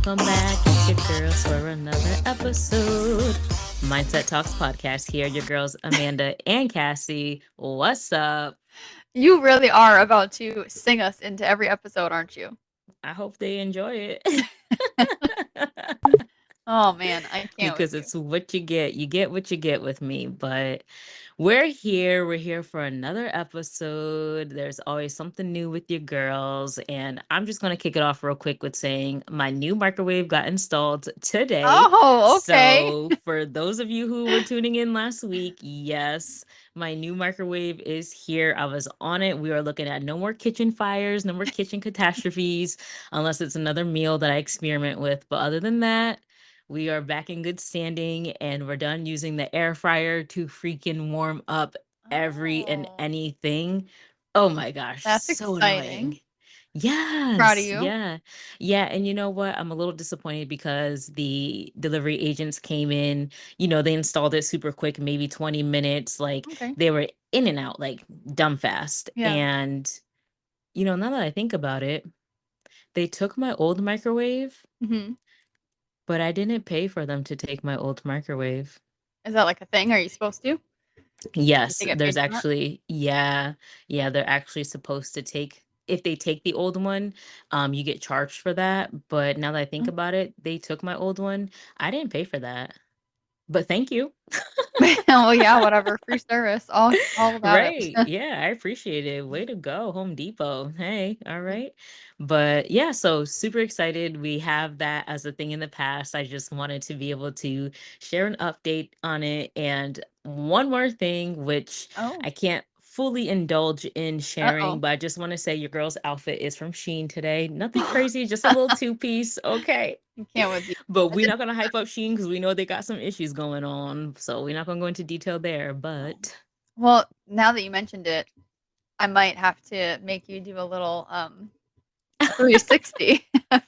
welcome back. It's your girls for another episode. Mindset Talks podcast here. Your girls, Amanda and Cassie. What's up? You really are about to sing us into every episode, aren't you? I hope they enjoy it. Oh man, I can't with Because you. it's what you get. You get what you get with me. But we're here. We're here for another episode. There's always something new with your girls. And I'm just going to kick it off real quick with saying my new microwave got installed today. Oh, okay. So, for those of you who were tuning in last week, yes, my new microwave is here. I was on it. We are looking at no more kitchen fires, no more kitchen catastrophes, unless it's another meal that I experiment with. But other than that, we are back in good standing and we're done using the air fryer to freaking warm up every and Oh, anything. Oh my gosh, that's so exciting. annoying. Proud of Yes, you. yeah. Yeah, and you know what? I'm a little disappointed because the delivery agents came in, they installed it super quick, maybe 20 minutes. Like Okay. they were in and out like dumb fast. Yeah. And now that I think about it, they took my old microwave, hmm but I didn't pay for them to take my old microwave. Is that like a thing? Are you supposed to? You Yes, think get there's paid for that? actually, yeah, they're actually supposed to take, if they take the old one, you get charged for that. But now that I think Mm. about it, they took my old one. I didn't pay for that. But thank you. Well, yeah, whatever. Free service. All about Right. it. Yeah, I appreciate it. Way to go, Home Depot. Hey, all right. But yeah, so super excited. We have that as a thing in the past. I just wanted to be able to share an update on it. And one more thing, which Oh. I can't fully indulge in sharing, Uh-oh. but I just want to say your girl's outfit is from Shein today. Nothing crazy, just a little two-piece. Okay. I can't with you. But I we're did. not gonna hype up Shein because we know they got some issues going on. So we're not gonna go into detail there. Oh. But Well, now that you mentioned it, I might have to make you do a little 360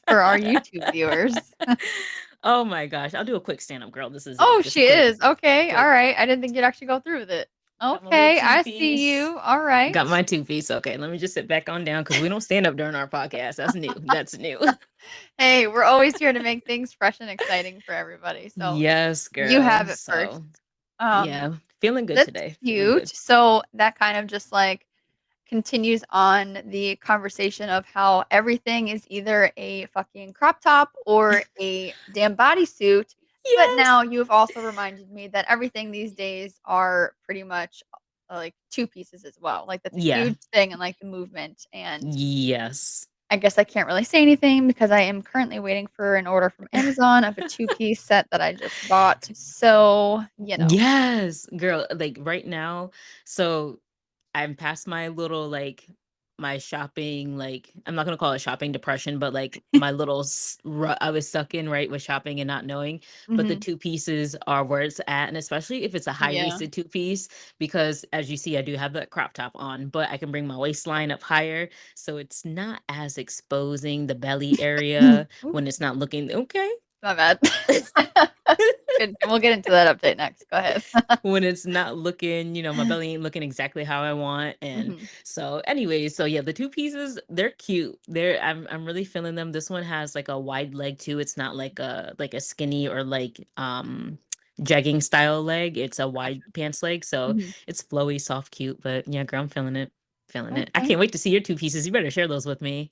for our YouTube viewers. oh my gosh, I'll do a quick stand up, girl. This is it. Oh, Just a she quick, is. Okay. All quick. right. I didn't think you'd actually go through with it. Got my little Okay. two I see piece. you. All right. Got my two piece. Okay, let me just sit back on down because we don't stand up during our podcast. That's new. That's new. Hey, we're always here to make things fresh and exciting for everybody. So yes, you girl. have it first. So Um, yeah, feeling good that's today. Feeling cute. good. So that kind of just like continues on the conversation of how everything is either a fucking crop top or a damn bodysuit. But Yes. now you've also reminded me that everything these days are pretty much like two pieces as well. Like that's a Yeah. huge thing in like the movement. And Yes. I guess I can't really say anything because I am currently waiting for an order from Amazon of a two-piece set that I just bought. So, Yes, girl. Like right now, so I'm past my little like my shopping, like I'm not gonna call it shopping depression, but like my little I was stuck in right with shopping and not knowing. But the Mhm. two pieces are where it's at, and especially if it's a high Yeah. waisted two piece, because as you see, I do have that crop top on, but I can bring my waistline up higher, so it's not as exposing the belly area Ooh, when it's not looking okay. my bad. Good. We'll get into that update next. Go ahead. when it's not looking, my belly ain't looking exactly how I want. And Mhm. so anyways, so yeah, the two pieces, they're cute. I'm really feeling them. This one has like a wide leg too. It's not like a skinny or like jegging style leg. It's a Gotcha. wide pants leg. So Mhm. it's flowy, soft, cute. But yeah, girl, I'm feeling it. Feeling it. I Okay. can't wait to see your two pieces. You better share those with me.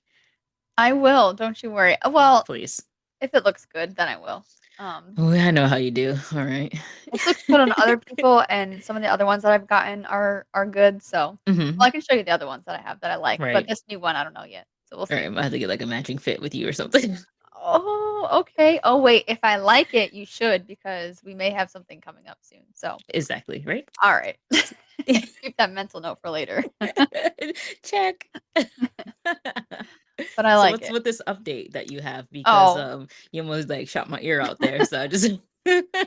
I will, don't you worry. Well, Please. if it looks good, then I will. Um, Oh, I know how you do. All right. it looks good on other people, and some of the other ones that I've gotten are good. So, hmm well, I can show you the other ones that I have that I like, but Right. this new one I don't know yet. So we'll All right. see. I might have to get like a matching fit with you or something. Oh, okay. Oh, wait. If I like it, you should because we may have something coming up soon. So, exactly. Right. all right. Keep that mental note for later. Check. But I So like what's it. with this update that you have? Because Oh, you almost like shot my ear out there. So I just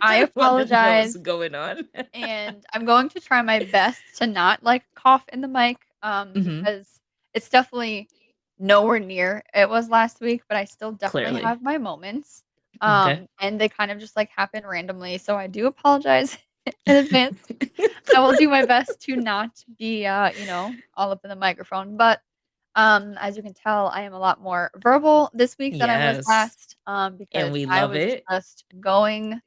I wanted to know what's apologize. going on. And I'm going to try my best to not like cough in the mic hmm because it's definitely nowhere near it was last week, but I still definitely Clearly. have my moments. Okay. And they kind of just like happen randomly. So I do apologize in advance. I will do my best to not be all up in the microphone, but As you can tell, I am a lot more verbal this week than I was Yes. last, And because we I love was it. just going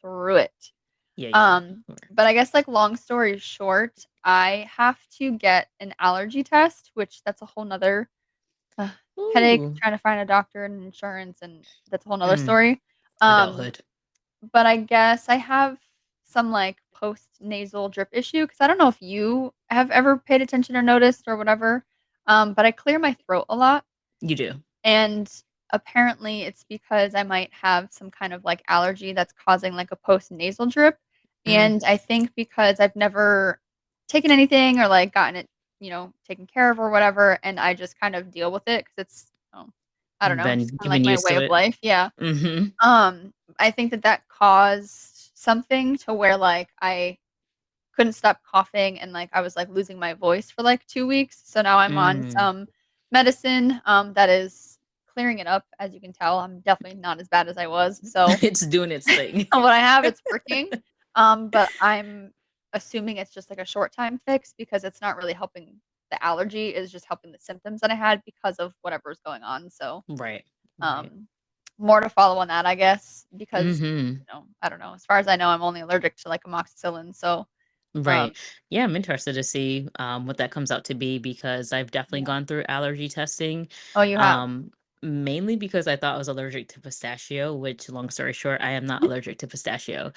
through it. Yeah, yeah. But I guess, like, long story short, I have to get an allergy test, which that's a whole nother uh, headache Ooh. trying to find a doctor and insurance, and that's a whole nother Mm, story. Um, adulthood. but I guess I have some, like, post nasal drip issue because I don't know if you have ever paid attention or noticed or whatever, but I clear my throat a lot. You do. And apparently it's because I might have some kind of, like, allergy that's causing, like, a post-nasal drip, Mm, and I think because I've never taken anything or, like, gotten it, taken care of or whatever, and I just kind of deal with it because it's, I don't know, just been kinda like given my used way to of it. life, yeah. Mm-hmm. I think that that caused something to where, like, I couldn't stop coughing and, like, I was, like, losing my voice for, like, 2 weeks, so now I'm on Mm. some medicine, that is clearing it up, as you can tell, I'm definitely not as bad as I was, so It's doing its thing. what I have, it's working, but I'm assuming it's just, like, a short time fix because it's not really helping the allergy, it's just helping the symptoms that I had because of whatever's going on, so, Right. Right. um, more to follow on that, I guess, because, Mm-hmm. I don't know, as far as I know, I'm only allergic to, like, amoxicillin, so, um Right. Yeah, I'm interested to see what that comes out to be because I've definitely yeah. gone through allergy testing. Oh, you have? Um, Mainly because I thought I was allergic to pistachio, which long story short, I am not allergic to pistachio.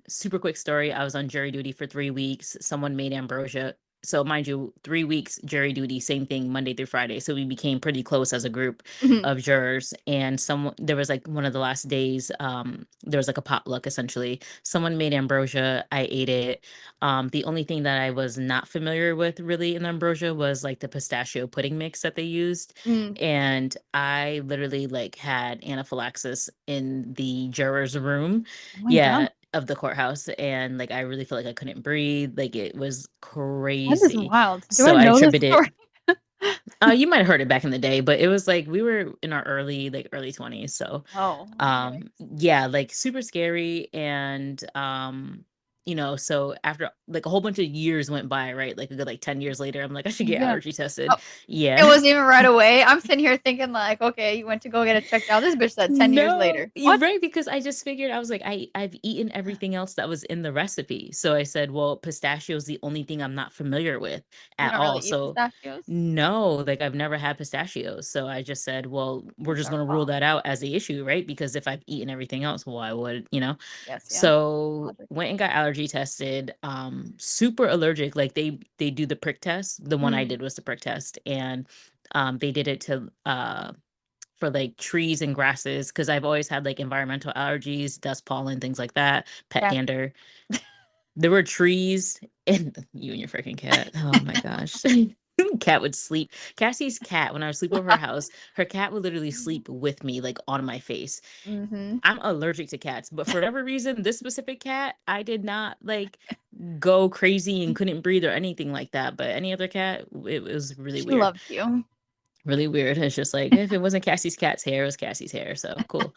Super quick story. I was on jury duty for 3 weeks. Someone made ambrosia. So mind you, 3 weeks jury duty, same thing, Monday through Friday. So we became pretty close as a group Mhm. of jurors. And someone there was like one of the last days, there was like a potluck essentially. Someone made ambrosia. I ate it. The only thing that I was not familiar with really in ambrosia was like the pistachio pudding mix that they used. Mm. And I literally like had anaphylaxis in the juror's room. Oh my god. Yeah, of the courthouse. And like I really felt like I couldn't breathe. Like it was That is crazy. wild. Do I So I know this attributed story? you might have heard it back in the day, but it was like we were in our early 20s. So Oh, yikes. yeah, like super scary. And so after like a whole bunch of years went by, right? Like a good like 10 years later, I'm like, I should get Yeah. allergy Oh, tested. it Yeah. wasn't even right away. I'm sitting here thinking like, "Okay, you went to go get it checked out." This bitch said 10 years No, later. you're What? right, because I just figured I was like, I've eaten everything else that was in the recipe. So I said, well, pistachio is the only thing I'm not familiar with You at don't really all. eat So pistachios? no, like I've never had pistachios. So I just said, well, we're That's just our gonna rule problem. that out as the issue, right? Because if I've eaten everything else, why would? Yes, yeah. So Logic. went and got allergy tested. Super allergic. Like they do the prick test. The one I Mm. did was the prick test. And they did it to for like trees and grasses because I've always had like environmental allergies, dust, pollen, things like that, pet Cat. dander. There were trees and you and your freaking cat. Oh my gosh. Cat would sleep. Cassie's cat, when I would sleep over her house, her cat would literally sleep with me, like on my face. Mhm. I'm allergic to cats, but for whatever reason, this specific cat, I did not like go crazy and couldn't breathe or anything like that. But any other cat, it was really She weird. loves you. Really weird. It's just like if it wasn't Cassie's cat's hair, it was Cassie's hair. So cool.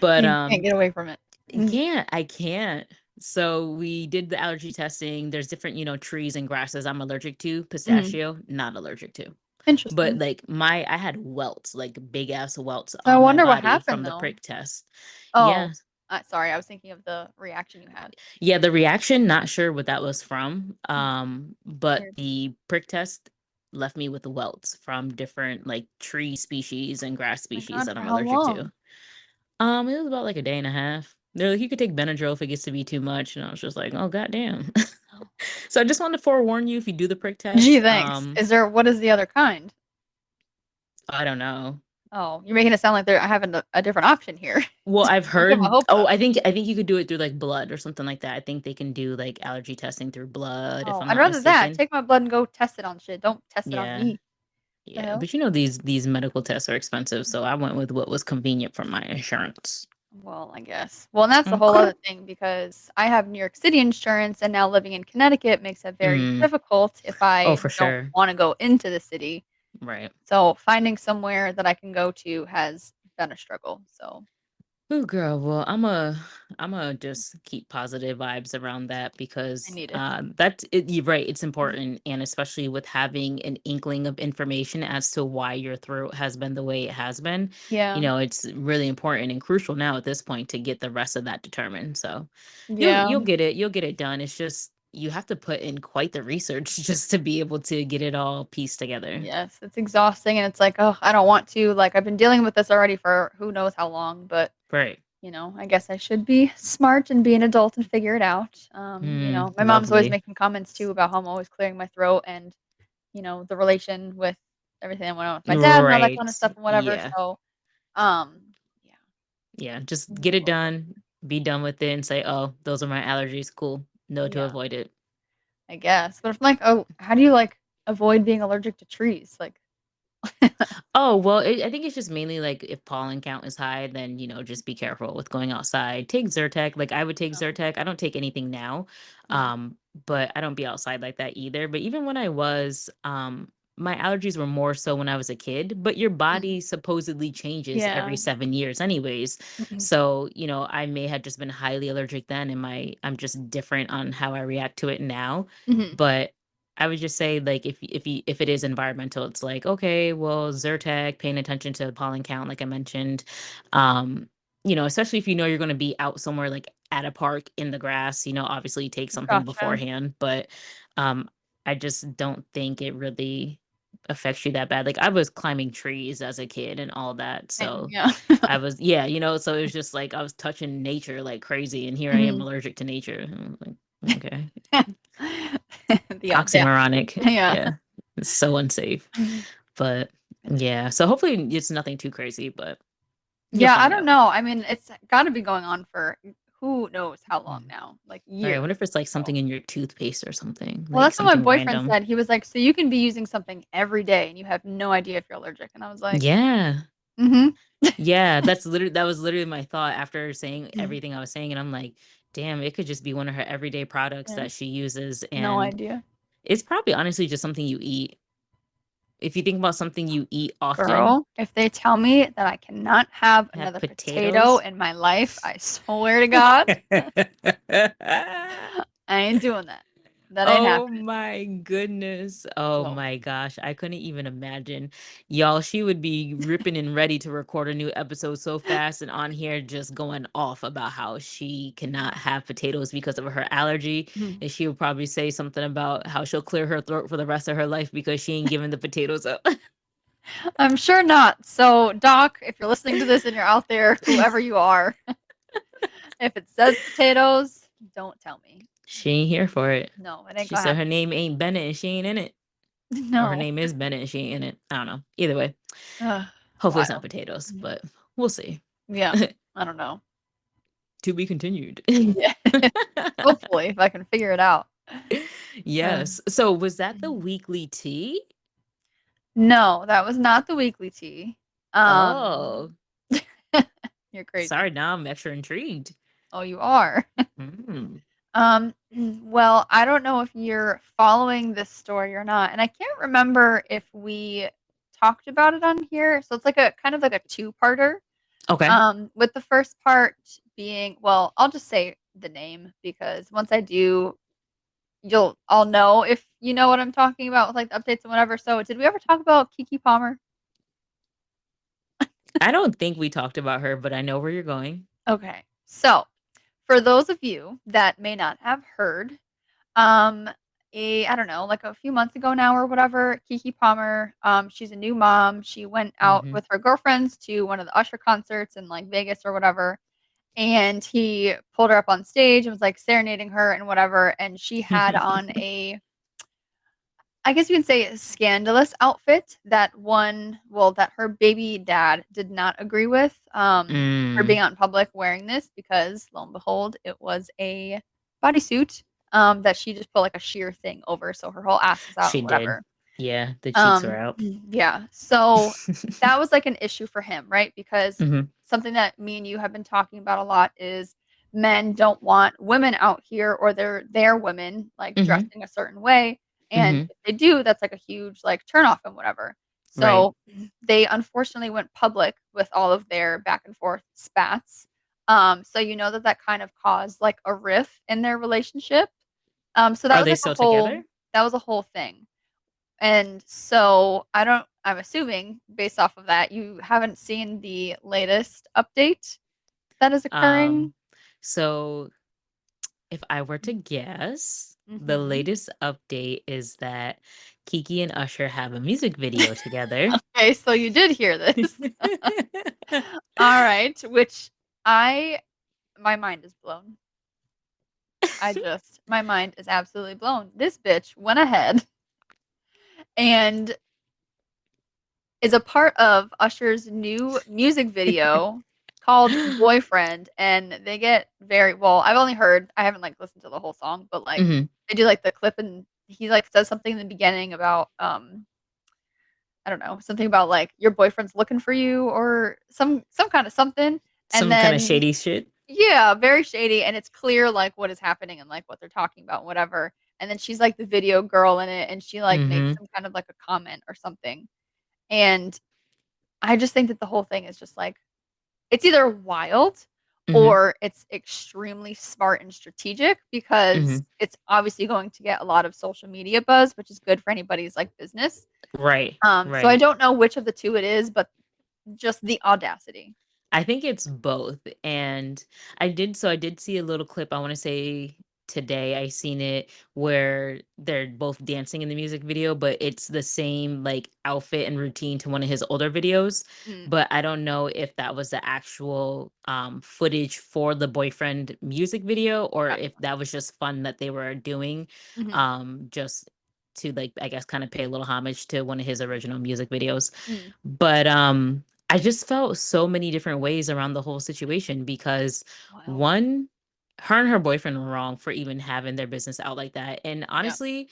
But You can't get away from it. Mm. I can't. So we did the allergy testing. There's different, trees and grasses I'm allergic to. Mhm. Pistachio, not allergic to. But Interesting. like I had welts, like big ass welts So I on my wonder what body from happened the though. prick test. Oh, Yeah. sorry, I was thinking of the reaction you had. Yeah, the reaction, not sure what that was from. Mm, But weird. the prick test left me with the welts from different like tree species and grass My species god, that for I'm how allergic to. long? It was about like a day and a half. They're like, you could take Benadryl if it gets to be too much. And I was just like, oh goddamn. Oh. So I just wanted to forewarn you if you do the prick Gee, test. thanks. What is the other kind? I don't know. Oh, you're making it sound like I have a different option here. Well, I've Don't get my heard, hopes oh, up. I think you could do it through like blood or something like that. I think they can do like allergy testing through blood, if Oh, I'm I'd not rather that. mistaken. Take my blood and go test it on shit. Don't test it on Yeah. me. The Yeah. hell? But these medical tests are expensive, so I went with what was convenient for my insurance. Well, I guess. Well, and that's a whole Okay. other thing because I have New York City insurance and now living in Connecticut makes it very Mm. difficult if Oh, I for don't sure. want to go into the city. Right. So finding somewhere that I can go to has been a struggle. So Oh, girl. Well, I'm a just keep positive vibes around that I because need it. that's it. You're right. It's Mhm. important, and especially with having an inkling of information as to why your throat has been the way it has been. Yeah. It's really important and crucial now at this point to get the rest of that determined. So you'll Yeah. you'll get it. You'll get it done. It's just you have to put in quite the research just to be able to get it all pieced together. Yes, it's exhausting and it's like, "Oh, I don't want to." Like, I've been dealing with this already for who knows how long, but, Right. I guess I should be smart and be an adult and figure it out. My mom's always Lovely. making comments too about how I'm always clearing my throat and, the relation with everything that went on with my dad and all that Right. kind of stuff and whatever, Yeah. so, yeah, Yeah, just need get a it little bit. done, be done with it, and say, "Oh, those are my allergies. Cool. Know to Yeah, avoid it." I guess, but if I'm like, "Oh, how do you, like, avoid being allergic to trees?" Like Oh, well, I think it's just mainly like if pollen count is high, then, just be careful with going outside. Take Zyrtec. Like I would take Oh, Zyrtec. I don't take anything now. mhm, But I don't be outside like that either. But even when I was, my allergies were more so when I was a kid, but your mhm. body supposedly changes every Yeah. 7 years anyways. Mhm, So, I may have just been highly allergic then and I'm just different on how I react to it now. mhm. But I would just say, like, if it is environmental, it's like, okay, well, Zyrtec, paying attention to the pollen count, like I mentioned, um, especially if you know you're going to be out somewhere like at a park in the grass, obviously take something Gotcha. beforehand, but um, I just don't think it really affects you that bad. Like I was climbing trees as a kid and all that, Same, so yeah. I was, yeah, so it was just like I was touching nature like crazy, and here I am Mhm. allergic to nature. And I was like, okay. The audacity. Oxymoronic. Yeah. Yeah. It's so unsafe. Mhm. But It is. yeah, so hopefully it's nothing too crazy, but you'll Yeah, I find don't out. know. I mean, it's gotta be going on for who knows how long Mm. now, like Right. I years. wonder if it's like So something in your toothpaste or something, well, like that's what my something boyfriend random. said. He was like, "So you can be using something every day and you have no idea if you're allergic." And I was like, Yeah. "Mhm." Yeah. That was literally my thought after saying everything I was saying. And I'm like, damn, it could just be one of her everyday products Yeah, that she uses. no And idea. it's probably honestly just something you eat. If you think about something you eat often, Girl, if they tell me that I cannot have have another potato potatoes. in my life, I swear to God, I ain't doing that. That ain't Oh happening. my goodness. Oh So, my gosh. I couldn't even imagine. Y'all, she would be ripping and ready to record a new episode so fast and on here just going off about how she cannot have potatoes because of her allergy. mhm. And she would probably say something about how she'll clear her throat for the rest of her life because she ain't giving the potatoes up. I'm sure not. So, Doc, if you're listening to this and you're out there, whoever you are, if it says potatoes, don't tell me. She ain't here for it. No, it ain't She gonna said her happen. name ain't Bennett and she ain't in it. Or her No. name is Bennett and she ain't in it. I don't know. Either way, Ugh, hopefully it's not wild. potatoes, Mhm. but we'll see. Yeah, I don't know. To be continued. Yeah. Hopefully, if I can figure it out. Uh, Yes. So was that the mhm. weekly tea? No, that was not the weekly tea. Um, Oh, you're crazy. sorry. Now I'm extra intrigued. Oh, you are. Mm. Well, I don't know if you're following this story or not, and I can't remember if we talked about it on here. So it's like a kind of like a two-parter. Okay. With the first part being, well, I'll just say the name because once I do, I'll know if you know what I'm talking about with like the updates and whatever. So, did we ever talk about Kiki Palmer? I don't think we talked about her, but I know where you're going. Okay. So, for those of you that may not have heard, Um, I don't know, like a few months ago now or whatever, Kiki Palmer, she's a new mom. She went out Hmm. with her girlfriends to one of the Usher concerts in like Vegas or whatever. And he pulled her up on stage and was like serenading her and whatever. And she had on I guess you can say a scandalous outfit that that her baby dad did not agree with, her being Mm, out in public wearing this because lo and behold, it was a bodysuit, that she just put like a sheer thing over, so her whole ass was out she and did. whatever. Yeah, the cheeks were out. Yeah. So that was like an issue for him, right? Because Hmm. something that me and you have been talking about a lot is men don't want women out here or their women like Hmm. dressing a certain way. And Hmm. if they do, that's like a huge like turn off and whatever. Right. So they unfortunately went public with all of their back and forth spats. So you know that that kind of caused like a rift in their relationship. So that Are was they like a still whole together? thing. And so I'm assuming based off of that, you haven't seen the latest update that is occurring. Um, so if I were to guess, the Mhm. latest update is that Kiki and Usher have a music video together. Okay, so you did hear this. All right, which I my mind is blown. My mind is absolutely blown. This bitch went ahead and is a part of Usher's new music video called Boyfriend, and they get very well, I've only heard, I haven't, like, listened to the whole song, but, like, Mhm. they do, like, the clip and he, like, says something in the beginning about, I don't know, something about, like, your boyfriend's looking for you or some kinda something, and Some kind of then shady shit. yeah, very shady, and it's clear, like, what is happening and, like, what they're talking about, whatever, and then she's, like, the video girl in it, and she, like, makes Mhm. some kind of, like, a comment or something, and I just think that the whole thing is just, like, it's either wild Mhm. or it's extremely smart and strategic because Mhm. it's obviously going to get a lot of social media buzz, which is good for anybody's, like, business. Right. So I Right. don't know which of the 2 it is, but just the audacity. I think it's both, and I did see a little clip, I wanna say today, I seen it where they're both dancing in the music video, but it's the same, like, outfit and routine to one of his older videos, Mm, but I don't know if that was the actual, footage for the Boyfriend music video or if gotcha. that was just fun that they were doing, Mhm. just to, like, I guess, kinda pay a little homage to one of his original music videos. Mm, But, I just felt so many different ways around the whole situation because wild. one, her and her boyfriend were wrong for even having their business out like that. And Yeah, honestly,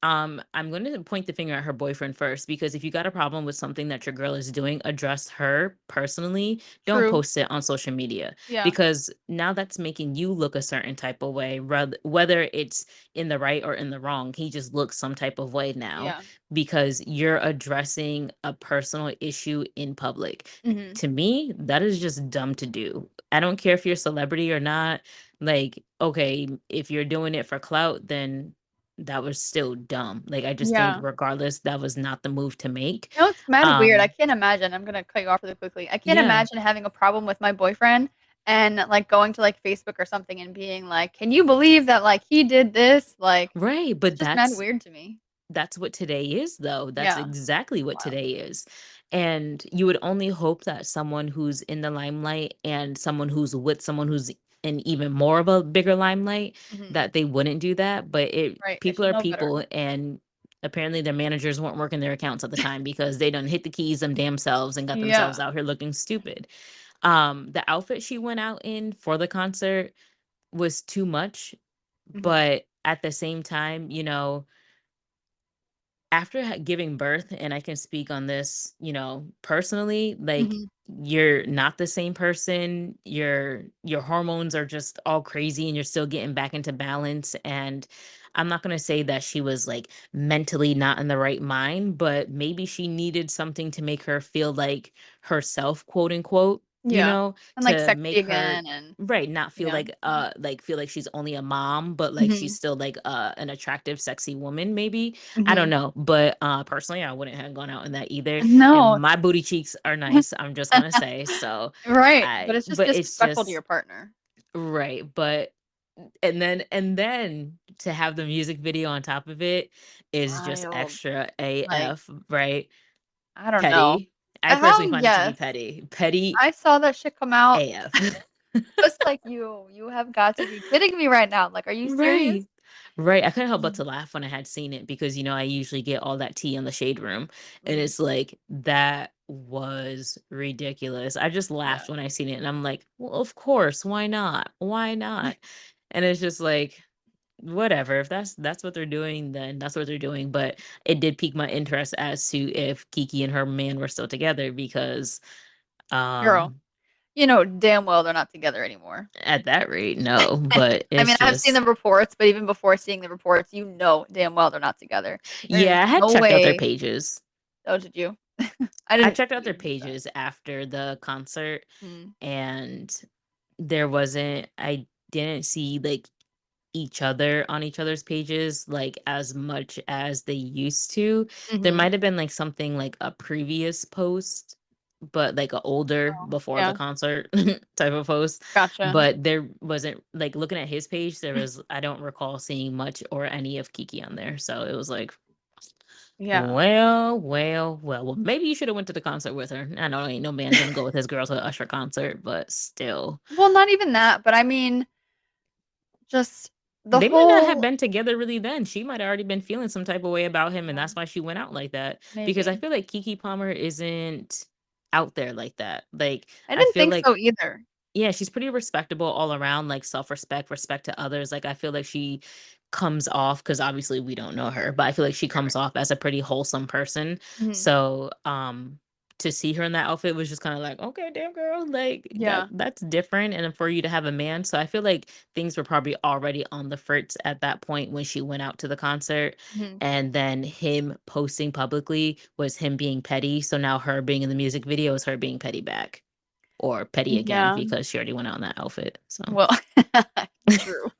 I'm going to point the finger at her boyfriend first because if you got a problem with something that your girl is doing, address her personally. Don't true. post it on social media Yeah. because now that's making you look a certain type of way, whether it's in the right or in the wrong. He just looks some type of way now Yeah. because you're addressing a personal issue in public. Mhm. To me, that is just dumb to do. I don't care if you're a celebrity or not. Like, okay, if you're doing it for clout, then that was still dumb. Like, I just think Yeah. regardless, that was not the move to make. You know, it's mad weird. I Um, can't imagine, I'm gonna cut you off really quickly. I can't yeah, imagine having a problem with my boyfriend and, like, going to, like, Facebook or something and being like, "Can you believe that, like, he did this?" Like, right. it's But just mad weird to me. that's what today is though. That's Yeah. exactly what Wild. today is. And you would only hope that someone who's in the limelight and someone who's with someone who's in even more of a bigger limelight Mhm. that they wouldn't do that, but it Right, they people should are know better. people and apparently their managers weren't working their accounts at the time because they done hit the keys them damn selves and got themselves Yeah. out here looking stupid. The outfit she went out in for the concert was too much, Mhm. but at the same time, after giving birth, and I can speak on this, personally, like Mhm. you're not the same person. Your hormones are just all crazy and you're still getting back into balance. And I'm not going to say that she was like mentally not in the right mind, but maybe she needed something to make her feel like herself, quote unquote, Yeah. And, like, to sexy make her again and right, not feel yeah. like feel like she's only a mom, but like she's Mhm. still like an attractive, sexy woman, maybe. I don't Mhm. know, but, personally, I wouldn't have gone out in that either, and No, my booty cheeks are nice, I'm just gonna say, so right, but I it's just but it's disrespectful to just your partner. right, but and then to have the music video on top of it is just Wild. extra Like, AF, right? I don't know. Petty. I How personally find it to be yes. petty. Petty I saw that shit come out, AF. just like you have got to be kidding me right now, like, are you serious? Right. Right. I couldn't help but Mm, to laugh when I had seen it because, I usually get all that tea in the shade room. And mhm, it's like, that was ridiculous. I just yeah. laughed when I seen it. And I'm like, well, of course. Why not? Why not? And it's just like, whatever. If that's what they're doing, then that's what they're doing. But it did pique my interest as to if Kiki and her man were still together because Girl, um you know damn well they're not together anymore. at that rate, no. But I mean, it's I've seen just the reports, but even before seeing the reports, you know damn well they're not together. There is yeah, I had no checked out their way. pages. Oh, did you? I I didn't checked out their even do that. pages after the concert, Mm, and there wasn't I didn't see like each other on each other's pages like as much as they used to. There Mhm. might have been like something like a previous post, but like a older Oh, before the yeah. concert type of post. Gotcha. But there wasn't like looking at his page, there was I don't recall seeing much or any of Kiki on there. So it was like, Yeah. well, maybe you should have went to the concert with her. I know ain't no man gonna go with his girl to an Usher concert, but still. Well, not even that, but I mean, just the They might not have whole been together really then. She might have already been feeling some type of way about him, and yeah, that's why she went out like that. Because I maybe. feel like Kiki Palmer isn't out there like that. Like, I I didn't feel think like, so either. yeah, she's pretty respectable all around, like self-respect, respect to others. Like, I feel like she comes off, because obviously we don't know her, but I feel like she Right, comes right. off as a pretty wholesome person. Mhm. So, to see her in that outfit was just kind of like, okay, damn girl, like Yeah. that's different. And for you to have a man, so I feel like things were probably already on the fritz at that point when she went out to the concert. Mhm. And then him posting publicly was him being petty. So now her being in the music video is her being petty back or petty again Yeah. because she already went out in that outfit. So Well, true.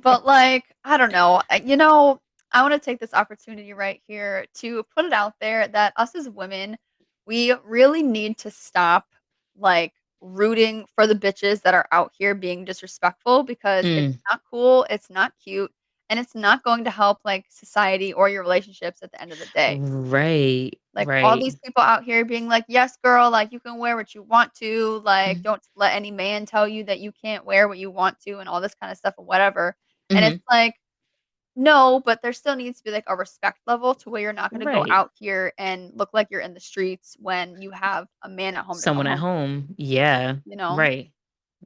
But, like, I don't know, I wanna take this opportunity right here to put it out there that us as women, we really need to stop, like, rooting for the bitches that are out here being disrespectful because it's Mm, not cool, it's not cute, and it's not going to help, like, society or your relationships at the end of the day. right, Like, all right. these people out here being like, "Yes, girl, like, you can wear what you want to, like, Mhm. don't let any man tell you that you can't wear what you want to," and all this kinda stuff and whatever, and it's Mhm. like, no, but there still needs to be, like, a respect level to where you're not gonna go Right. out here and look like you're in the streets when you have a man at home to come Someone at home to, home. Yeah. you know? Right.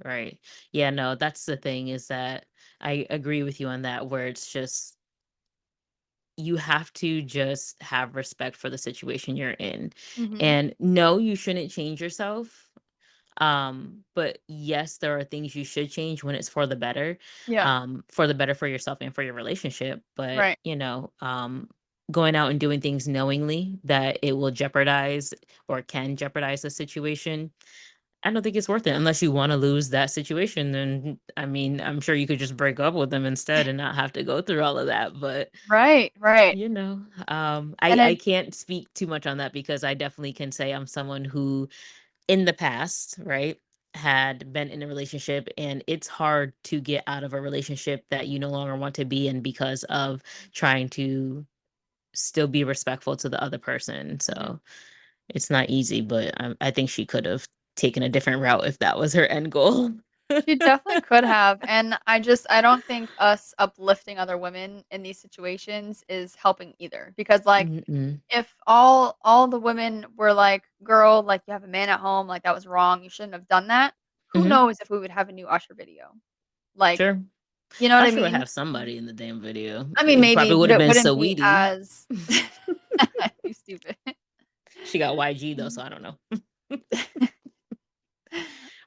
Right. Yeah, no, that's the thing is that I agree with you on that where it's just you have to just have respect for the situation you're in. Mhm. And no, you shouldn't change yourself. But yes, there are things you should change when it's Yeah. for the better for yourself and for your relationship. But, Right. going out and doing things knowingly that it will jeopardize or can jeopardize the situation, I don't think it's worth it unless you want to lose that situation. Then, I mean, I'm sure you could just break up with them instead and not have to go through all of that. But Right, right. I And I it can't speak too much on that because I definitely can say I'm someone who in the past, right, had been in a relationship and it's hard to get out of a relationship that you no longer want to be in because of trying to still be respectful to the other person. mhm. So it's not easy, but I think she could have taken a different route if that was her end goal. She definitely could have, and I don't think us uplifting other women in these situations is helping either, because, like, Mm-mm. if all the women were like, "Girl, like, you have a man at home, like, that was wrong, you shouldn't have done that," who Hmm. knows if we would have a new Usher video. Like, Sure. you know what I Usher would mean? have somebody in the damn video. I mean, It maybe, probably would but have it been wouldn't be Saweetie. as You stupid. She got YG though, so I don't know.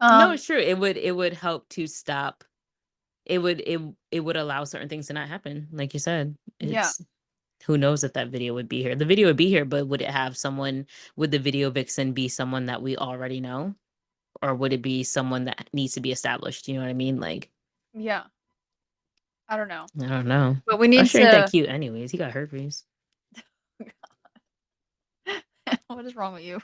No, Um, it's true. It would help to stop. It would allow certain things to not happen. Like you said, yeah, it's who knows if that video would be here. The video would be here, but would it have someone? Would the video vixen be someone that we already know, or would it be someone that needs to be established? You know what I mean? Like yeah, I don't know, I don't know. but we need Usher ain't that to cute, anyways. He got herpes. What is wrong with you?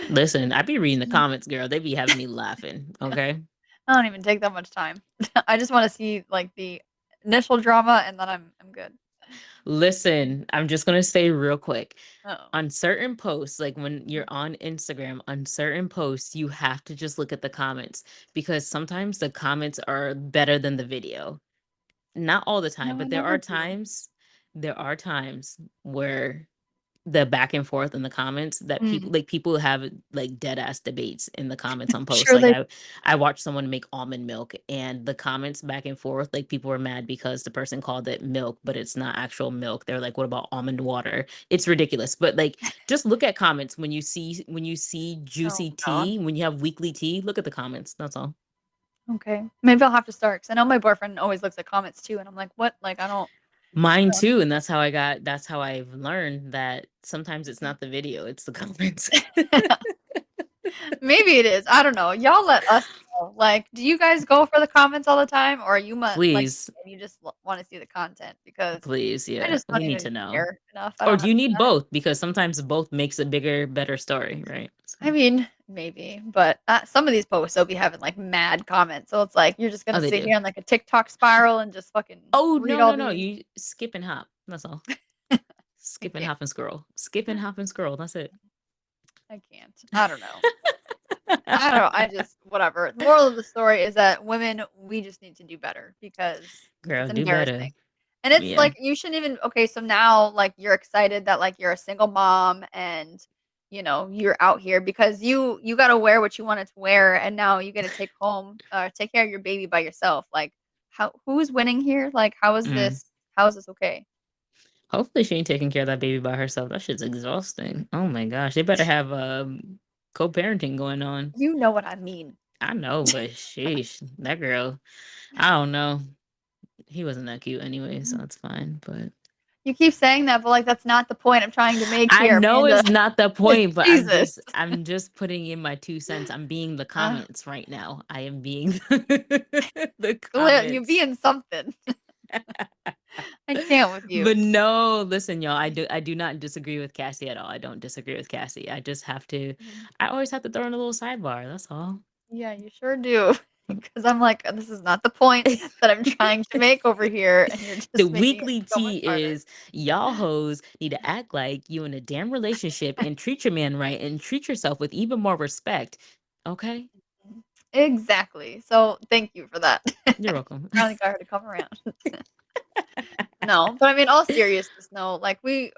Listen, I be reading the comments, girl. They be having me laughing. Okay. I don't even take that much time. I just wanna see, like, the initial drama, and then I'm good. Listen, I'm just gonna say real quick. Uh-oh. On certain posts, like when you're Mhm. on Instagram, on certain posts, you have to just look at the comments because sometimes the comments are better than the video. Not all the time, No, I but never do. there are times where the back and forth in the comments that Mm. people have like dead ass debates in the comments on posts. Sure Like they I watched someone make almond milk and the comments back and forth, like people were mad because the person called it milk, but it's not actual milk. They're like, what about almond water? It's ridiculous. But like just look at comments when you see Oh juicy god. tea, when you have weekly tea, look at the comments. That's all. Okay. Maybe I'll have to start, 'cause I know my boyfriend always looks at comments too, and I'm like, "What?" Like, I don't Mine know. too. And that's how I've learned that sometimes it's not the video, it's the comments. Maybe it is. I don't know. Y'all let us know. Like, do you guys go for the comments all the time, or are you like Please, and you just want to see the content? Because please, I yeah. just don't We need even to know. care enough. I Or don't do you need understand. both? Because sometimes both makes a bigger, better story, right? I So, mean, maybe, but some of these posts they'll be having like mad comments, so it's like you're just oh, gonna they sit do. here on like a TikTok spiral and just fucking Oh, read no, all no, no. these. You skip and hop. That's all. I Skip and can't. hop and scroll. Skip and hop and scroll. That's it. I can't. I don't know. I don't know. I just whatever. The moral of the story is that women, we just need to do better because it's Girl, do better. embarrassing. And it's Yeah. like you shouldn't even okay, so now like you're excited that like you're a single mom and you're out here because you got to wear what you wanted to wear and now you got to take care of your baby by yourself. Like who's winning here? Like Mm. how is this okay? Hopefully she ain't taking care of that baby by herself. That shit's exhausting. Oh my gosh. They better have co-parenting going on. You know what I mean. I know, but sheesh, that girl, I don't know. He wasn't that cute anyway, so it's fine. But You keep saying that, but like that's not the point I'm trying to make I here, know Amanda. it's not the point, but Jesus. I'm just putting in my 2 cents. I'm being the Uh, comments right now. I am being the you comments. being something. I can't with you. But no, listen, y'all. I do not disagree with Cassie at all. I don't disagree with Cassie. I just have to. Mhm. I always have to throw in a little sidebar. That's all. Yeah, you sure do. Because I'm like, this is not the point that I'm trying to make over here, and you're The just making it weekly so much tea harder. is y'all hoes need to act like you in a damn relationship and treat your man right and treat yourself with even more respect. Okay, Exactly. So thank you for that. you're welcome. Finally got her to come around. No, but I mean, all seriousness, no, like we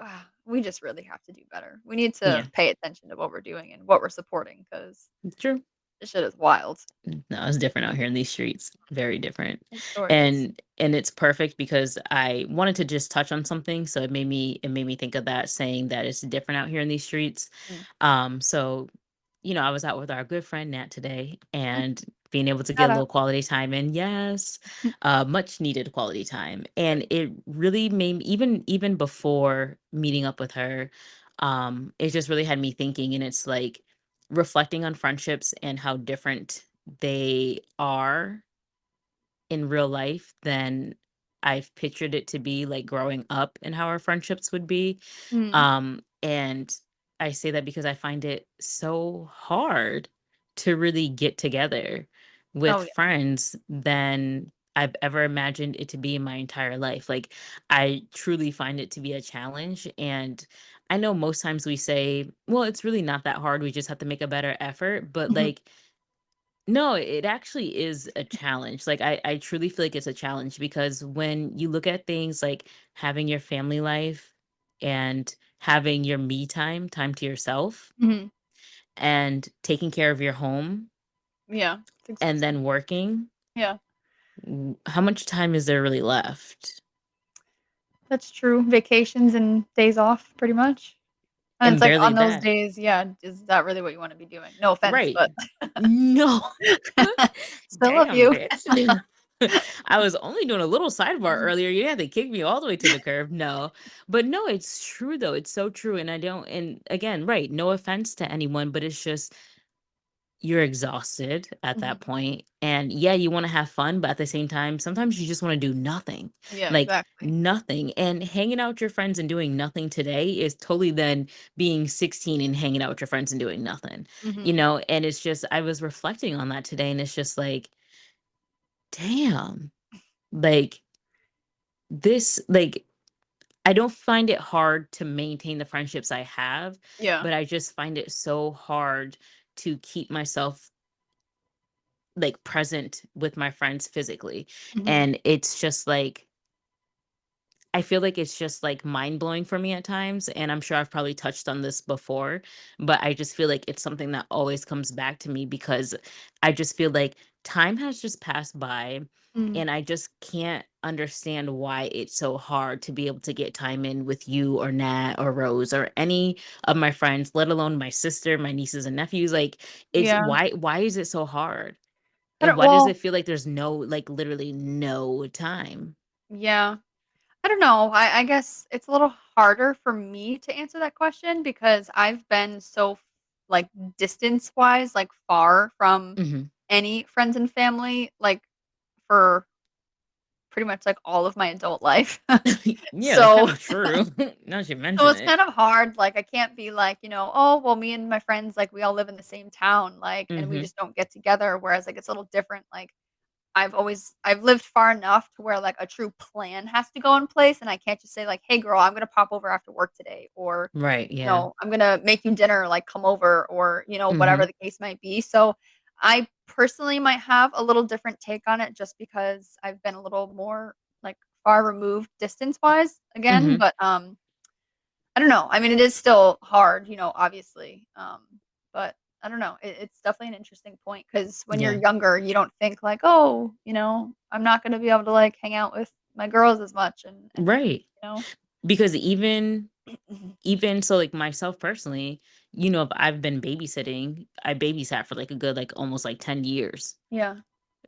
just really have to do better. We need to Yeah, pay attention to what we're doing and what we're supporting because true. this shit is wild. No, it's different out here in these streets. Very different. It sure is. And it's perfect because I wanted to just touch on something. So it made me think of that saying that it's different out here in these streets. Mm. So I was out with our good friend Nat today Mm. and being able to get Shout a out. little quality time in. Yes, much needed quality time. Good. And it really made me, even before meeting up with her, it just really had me thinking. And it's like reflecting on friendships and how different they are in real life than I've pictured it to be like growing up and how our friendships would be. Mm. And I say that because I find it so hard to really get together with Oh yeah. friends than I've ever imagined it to be in my entire life. Like, I truly find it to be a challenge. And I know most times we say, well, it's really not that hard. We just have to make a better effort. But Mhm. like, no, it actually is a challenge. Like, I truly feel like it's a challenge because when you look at things like having your family life and having your me time to yourself, Mhm. and taking care of your home Yeah, it's and exhausting. then working, Yeah, how much time is there really left? that's true. Vacations and days off, pretty much. And it's And like barely on those that. days, yeah, is that really what you wanna be doing? No offense, Right. but No. still love Damn, you. bitch. I was only doing a little sidebar Mhm. earlier. Yeah, they kicked me all the way to the curb. No. But no, it's true though. It's so true. And I don't, and again, right, no offense to anyone, but it's just you're exhausted at Mhm. that point. And yeah, you want to have fun, but at the same time, sometimes you just want to do nothing. Yeah, Like exactly. nothing. And hanging out with your friends and doing nothing today is totally then being 16 and hanging out with your friends and doing nothing. Mhm. And it's just I was reflecting on that today and it's just like, damn. Like like I don't find it hard to maintain the friendships I have, Yeah. but I just find it so hard to keep myself like present with my friends physically. Mhm. And it's just like I feel like it's just like mind blowing for me at times. And I'm sure I've probably touched on this before, but I just feel like it's something that always comes back to me because I just feel like time has just passed by. Mm. And I just can't understand why it's so hard to be able to get time in with you or Nat or Rose or any of my friends, let alone my sister, my nieces and nephews. Like, it's Yeah. why is it so hard? I And don't why does well, it feel like there's no, like, literally no time? yeah. I don't know. I guess it's a little harder for me to answer that question because I've been so like, distance-wise, like, far from Mhm. any friends and family, like, for pretty much, like, all of my adult life. Yeah, that's So kind of true. Now that you so mention it's it. kind of hard, like, I can't be like, "Oh, well, me and my friends, like, we all live in the same town, like, and we Mhm. just don't get together," whereas, like, it's a little different, like, I've lived far enough to where, like, a true plan has to go in place, and I can't just say, like, "Hey, girl, I'm gonna pop over after work today," or, Right, yeah. "I'm gonna make you dinner, like, come over," or, whatever Mhm. the case might be. So, I personally might have a little different take on it just because I've been a little more, like, far removed distance-wise again, Mhm. but, I don't know. I mean, it is still hard, obviously, but I don't know. It's definitely an interesting point because when you're Yeah. younger, you don't think like, "Oh, I'm not gonna be able to, like, hang out with my girls as much," and, Right. you know? Because even so, like, myself personally, if I've been babysitting, I babysat for, like, a good, like, almost, like, 10 years. Yeah.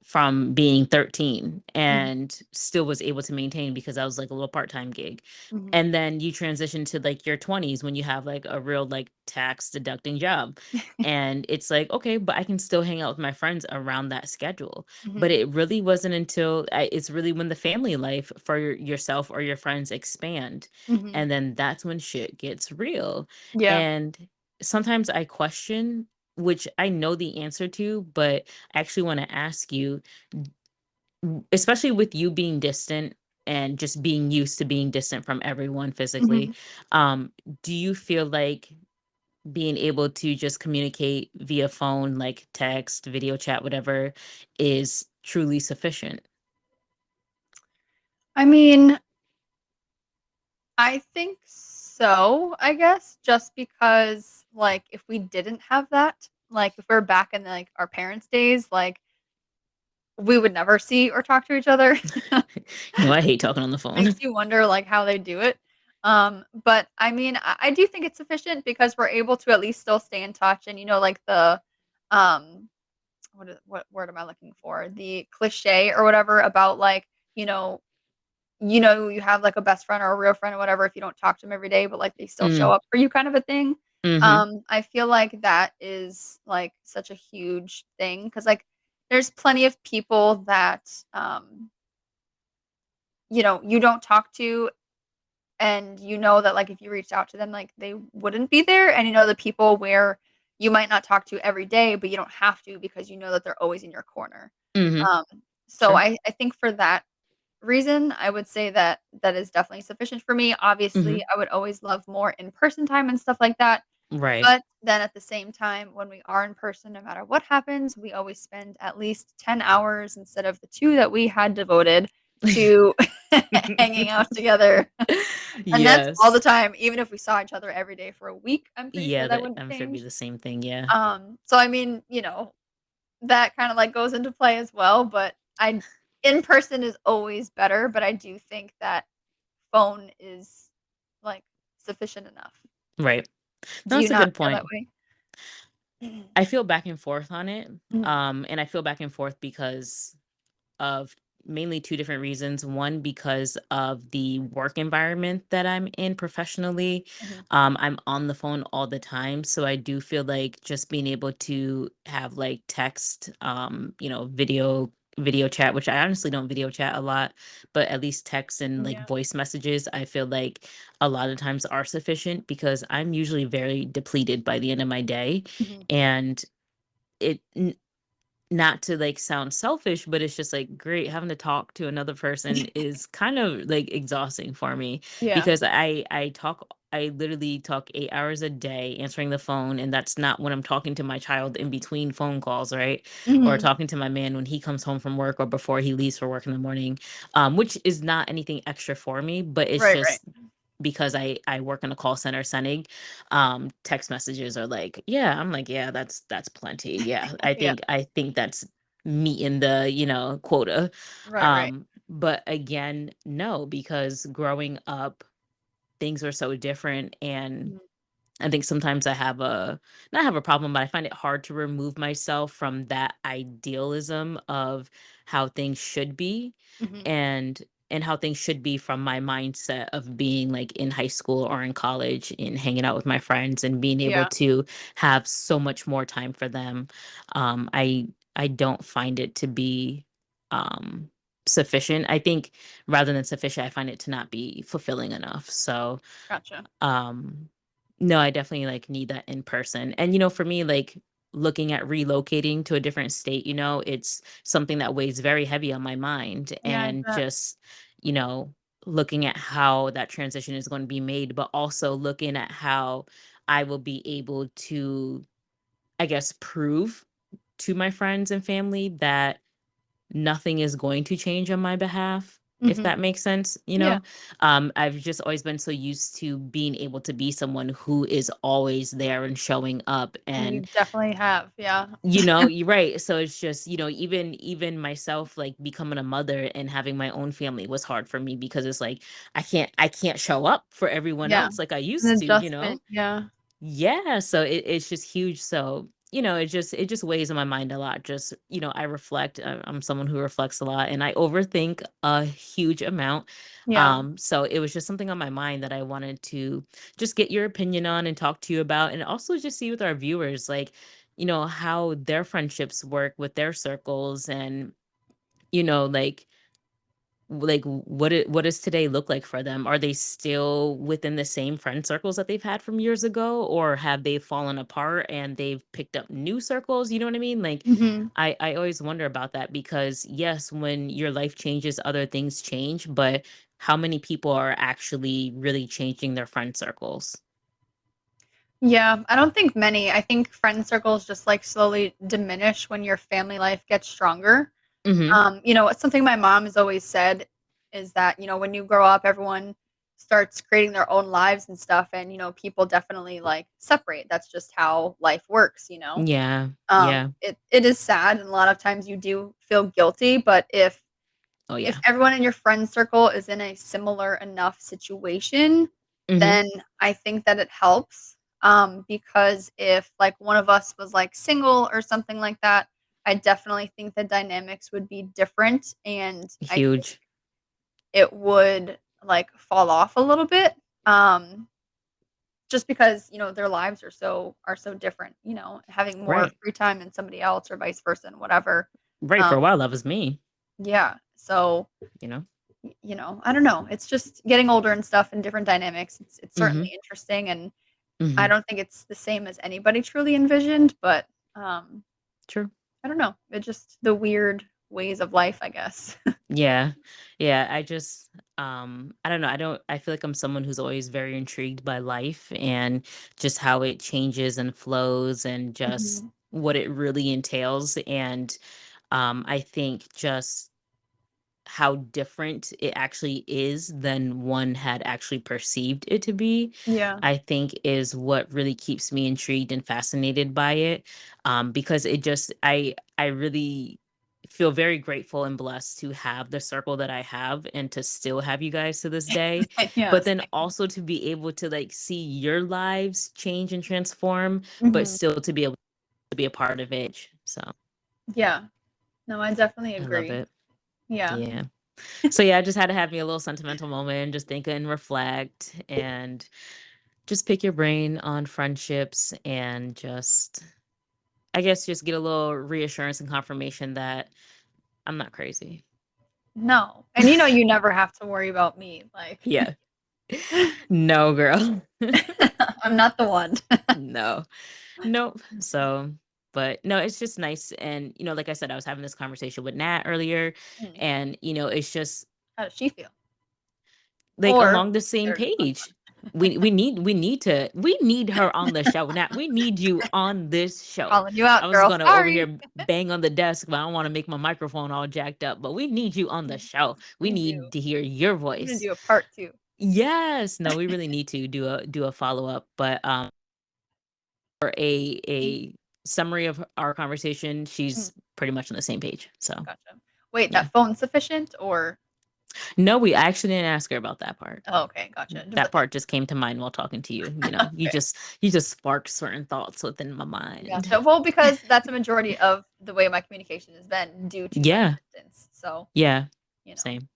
From being 13 Mhm, and still was able to maintain because I was like a little part-time gig. mhm. And then you transition to like your 20s when you have like a real like tax deducting job. And it's like, okay, but I can still hang out with my friends around that schedule. But Mhm, it really wasn't until it's really when the family life for yourself or your friends expand. mhm. And then that's when shit gets real. Yeah. And sometimes I question, which I know the answer to, but I actually want to ask you, especially with you being distant and just being used to being distant from everyone physically, Mhm. um, do you feel like being able to just communicate via phone, like text, video chat, whatever, is truly sufficient? I mean, I think so, I guess, just because, like, if we didn't have that, like, if we're back in, like, our parents' days, like, we would never see or talk to each other. I hate talking on the phone. Makes you wonder, like, how they do it. But I mean, I do think it's sufficient because we're able to at least still stay in touch and, like, um, what word am I looking for? The cliche or whatever about, like, you know you have, like, a best friend or a real friend or whatever if you don't talk to them every day, but, like, they still show Mm, up for you kind of a thing. mm-hmm. I feel like that is, like, such a huge thing because, like, there's plenty of people that, you don't talk to and you know that, like, if you reached out to them, like, they wouldn't be there, and the people where you might not talk to every day, but you don't have to because you know that they're always in your corner. Mm-hmm. Um, so Sure. I think for that reason, I would say that that is definitely sufficient for me. Mm-hmm. Obviously, I would always love more in-person time and stuff like that, Right. but then at the same time, when we are in person, no matter what happens, we always spend at least 10 hours instead of the 2 that we had devoted to hanging out together. And that's all the Yes. time, even if we saw each other every day for a week, I'm pretty sure Yeah, that that wouldn't I'm sure it'd be change. the same thing. Yeah. So I mean, that kinda, like, goes into play as well, but I in person is always better, but I do think that phone is, like, sufficient enough. Right. Do No, you that's a not good feel that point. way? I feel back and forth on it. Mhm, And I feel back and forth because of mainly two different reasons. One, because of the work environment that I'm in professionally. mhm, I'm on the phone all the time. So I do feel like just being able to have like text, video chat, which I honestly don't video chat a lot, but at least text and like yeah, voice messages, I feel like a lot of times are sufficient because I'm usually very depleted by the end of my day. mhm. And it not to like sound selfish, but it's just like great having to talk to another person is kind of like exhausting for me Yeah, because I literally talk 8 hours a day answering the phone, and that's not when I'm talking to my child in between phone calls, right? Or mhm. talking to my man when he comes home from work or before he leaves for work in the morning, which is not anything extra for me, but it's Right, right. just because I work in a call center setting, text messages are like, yeah, I'm like, yeah, that's plenty. Yeah, Yeah, I think that's meeting the, quota. right, right. But again, no, because growing up, things are so different, and Mhm, I think sometimes I have a not have a problem, but I find it hard to remove myself from that idealism of how things should be. mhm. And and how things should be from my mindset of being like in high school or in college and hanging out with my friends and being able Yeah, to have so much more time for them. I don't find it to be um sufficient. I think rather than sufficient, I find it to not be fulfilling enough. So gotcha. um, no, I definitely like need that in person. And for me, like looking at relocating to a different state, it's something that weighs very heavy on my mind. Yeah, I And bet. just, you know, looking at how that transition is going to be made, but also looking at how I will be able to, I guess, prove to my friends and family that nothing is going to change on my behalf, if Mhm. that makes sense. Yeah. I've just always been so used to being able to be someone who is always there and showing up. And And you definitely have, yeah. you're right. So it's just, even myself, like becoming a mother and having my own family was hard for me, because it's like I can't show up for everyone Yeah. else like I An used to. adjustment, yeah. Yeah, so it's just huge. So, it just weighs on my mind a lot. Just, I reflect. I'm someone who reflects a lot, and I overthink a huge amount. Yeah. So it was just something on my mind that I wanted to just get your opinion on and talk to you about, and also just see with our viewers, like, how their friendships work with their circles, and what does today look like for them? Are they still within the same friend circles that they've had from years ago, or have they fallen apart and they've picked up new circles? You know what I mean? Like, Mhm. I always wonder about that, because yes, when your life changes, other things change, but how many people are actually really changing their friend circles? Yeah, I don't think many. I think friend circles just, like, slowly diminish when your family life gets stronger. Mm-hmm. It's something my mom has always said is that, when you grow up, everyone starts creating their own lives and stuff, and, people definitely, like, separate. That's just how life works, you know? Yeah. Yeah. It is sad, and a lot of times you do feel guilty, but Oh if yeah. everyone in your friend circle is in a similar enough situation, Mm-hmm. then I think that it helps, because if, like, one of us was, like, single or something like that, I definitely think the dynamics would be different, and I think Huge. it would, like, fall off a little bit, um, just because, their lives are so different, having more Right. free time than somebody else or vice versa and whatever. Right. For Um, a while, that was me. yeah, so You know. I don't know. It's just getting older and stuff and different dynamics. It's Mm-hmm. certainly interesting, and I Mm-hmm. don't think it's the same as anybody truly envisioned, but um, True. I don't know. It's just the weird ways of life, I guess. Yeah. Yeah, I don't know. I feel like I'm someone who's always very intrigued by life and just how it changes and flows and just Mhm. what it really entails. And I think just how different it actually is than one had actually perceived it to be, Yeah. I think is what really keeps me intrigued and fascinated by it. Because I really feel very grateful and blessed to have the circle that I have and to still have you guys to this day. But Yes. then also to be able to like see your lives change and transform, but Mhm. still to be able to be a part of it. So Yeah. No, I definitely I love agree. it. Yeah. Yeah. So yeah, I just had to have me a little sentimental moment, just think and reflect and just pick your brain on friendships and just, I guess, just get a little reassurance and confirmation that I'm not crazy. No. And you never have to worry about me. Like, Yeah. No, girl. I'm not the one. No. Nope. So, but no, it's just nice. And, like I said, I was having this conversation with Nat earlier, Mm. and, it's just How does she feel? like Or along the same there it is on page. We need her on the show. Nat, we need you on this show. calling you I out, was girl. gonna over Sorry. here bang on the desk, but I don't want to make my microphone all jacked up. But we need you on the Mm. show. We We do. need to hear your I'm gonna voice. do a part 2. Yes. No, we really need to do a follow-up. But for a summary of our conversation, Mm, she's pretty much on the same page. So gotcha. Wait, yeah. that phone's sufficient or No, we actually didn't ask her about that part. oh, okay, gotcha. That part just came to mind while talking to you. You Okay, just sparked certain thoughts within my mind. gotcha. Well, because that's a majority of the way my communication has been due to, like, Yeah. distance. So, Yeah. you know, Same.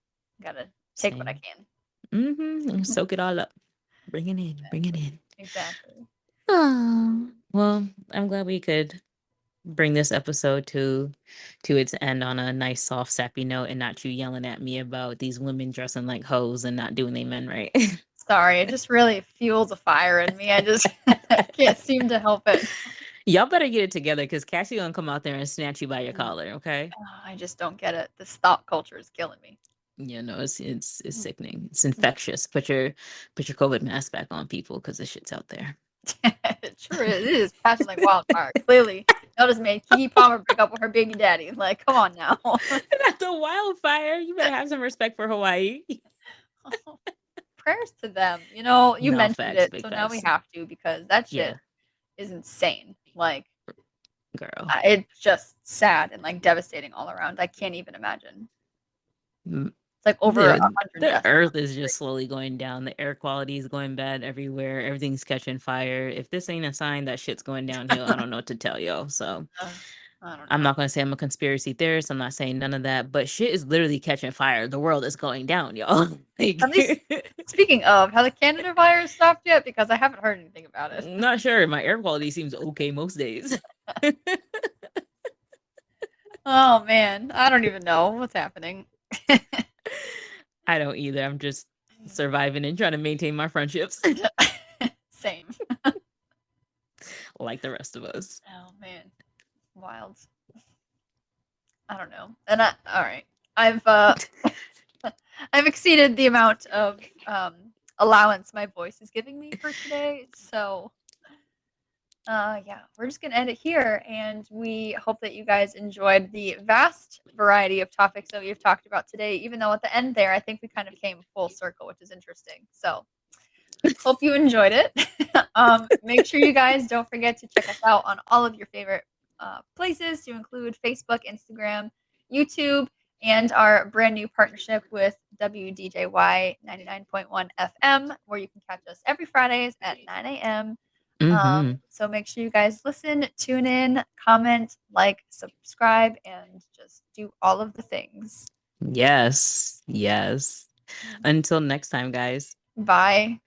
gotta take what I Same. can. And soak it all up. Bring it in. Bring it Exactly. in. Exactly. Oh, well, I'm glad we could bring this episode to its end on a nice, soft, sappy note, and not you yelling at me about these women dressing like hoes and not doing their men right. Sorry, it just really fuels a fire in me. I just I can't seem to help it. Y'all better get it together because Cassie gonna come out there and snatch you by your Mm. collar. Okay. I just don't get it. This thought culture is killing me. Yeah, no, it's Mm. sickening. It's Yeah. infectious. Put your COVID mask back on, people, because this shit's out there. It sure is. It is passion like wildfire. Clearly, y'all just made Kiki Palmer break up with her baby daddy. Like, come on now. Not the wildfire. You better have some respect for Hawaii. Prayers to them. You know, you No mentioned facts, it, big so now we facts. have to because that shit Yeah, is insane. Like, girl. it's just sad and like devastating all around. I can't even imagine. Mm, It's like over a The hundred the deaths now. earth is just slowly going down. The air quality is going bad everywhere. Everything's catching fire. If this ain't a sign that shit's going downhill, I don't know what to tell y'all. So I don't I'm know. not gonna say I'm a conspiracy theorist. I'm not saying none of that, but shit is literally catching fire. The world is going down, y'all. At least Like speaking of, has the Canada virus stopped yet? Because I haven't heard anything about it. I'm not sure. My air quality seems okay most days. Oh man, I don't even know what's happening. I don't either. I'm just surviving and trying to maintain my friendships Same. like the rest of us. Oh man, wild. I don't know. And all right. I've I've exceeded the amount of allowance my voice is giving me for today. So yeah, we're just gonna end it here, and we hope that you guys enjoyed the vast variety of topics that we've talked about today. Even though at the end there, I think we kind of came full circle, which is interesting. So hope you enjoyed it. Make sure you guys don't forget to check us out on all of your favorite places, to include Facebook, Instagram, YouTube, and our brand new partnership with WDJY 99.1 FM, where you can catch us every Fridays at 9 a.m. Hmm. So make sure you guys listen, tune in, comment, like, subscribe, and just do all of the things. Yes. Yes. Until next time, guys. Bye.